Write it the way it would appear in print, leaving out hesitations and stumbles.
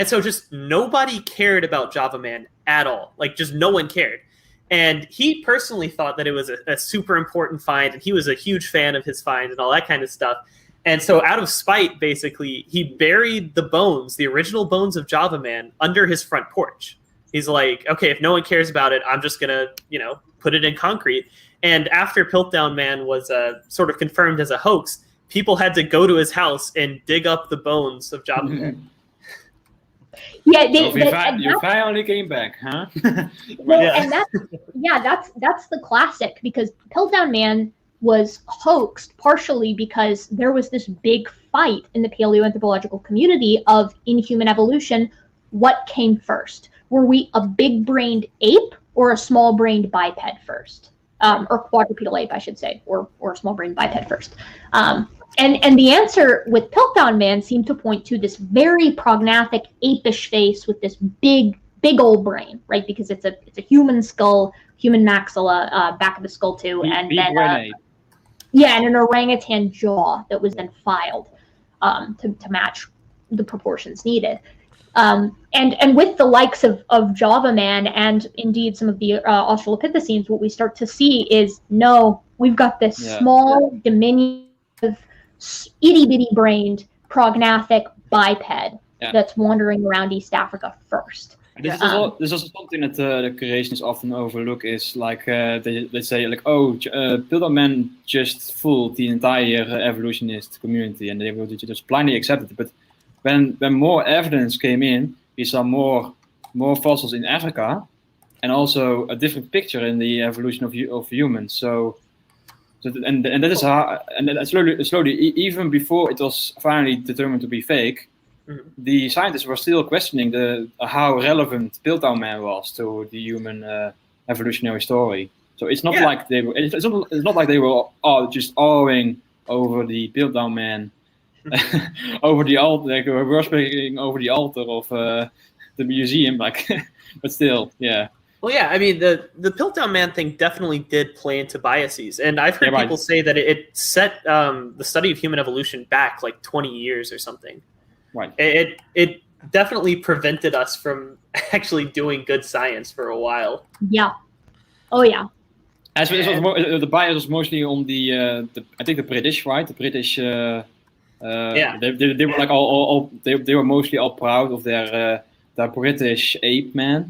And so just nobody cared about Java Man at all. Like, just no one cared. And he personally thought that it was a super important find, and he was a huge fan of his find and all that kind of stuff. And so out of spite, basically, he buried the bones, the original bones of Java Man, under his front porch. He's like, okay, if no one cares about it, I'm just going to, put it in concrete. And after Piltdown Man was sort of confirmed as a hoax, people had to go to his house and dig up the bones of Java Man. Yeah, you finally came back, huh? Well, and that's the classic, because Piltdown Man was hoaxed partially because there was this big fight in the paleoanthropological community of, in human evolution, what came first? Were we a big-brained ape or a small-brained biped first? Or quadrupedal ape, I should say, or a small-brained biped first. And the answer with Piltdown Man seemed to point to this very prognathous, apish face with this big old brain, right? Because it's a human skull, human maxilla, back of the skull too, and then and an orangutan jaw that was then filed to match the proportions needed. And with the likes of Java Man and indeed some of the Australopithecines, what we start to see is, no, we've got this small, diminutive, itty-bitty brained prognathous biped that's wandering around East Africa first. This is also something that the creationists often overlook, is like they say like, oh, Piltdown Man just fooled the entire evolutionist community and they will just blindly accept it. But when more evidence came in, we saw more fossils in Africa and also a different picture in the evolution of humans. So and that is how, and then slowly, even before it was finally determined to be fake, the scientists were still questioning how relevant Piltdown Man was to the human evolutionary story. So it's not like they were. It's not like they were just awing over the Piltdown Man, over the altar. They were worshipping over the altar of the museum, like. But still, yeah. Well, yeah, I mean, the Piltdown Man thing definitely did play into biases. And I've heard people say that it set the study of human evolution back like 20 years or something. Right. It definitely prevented us from actually doing good science for a while. Yeah. Oh, yeah. The bias was mostly on the I think the British, right? The British. They were like they were mostly all proud of their British ape man.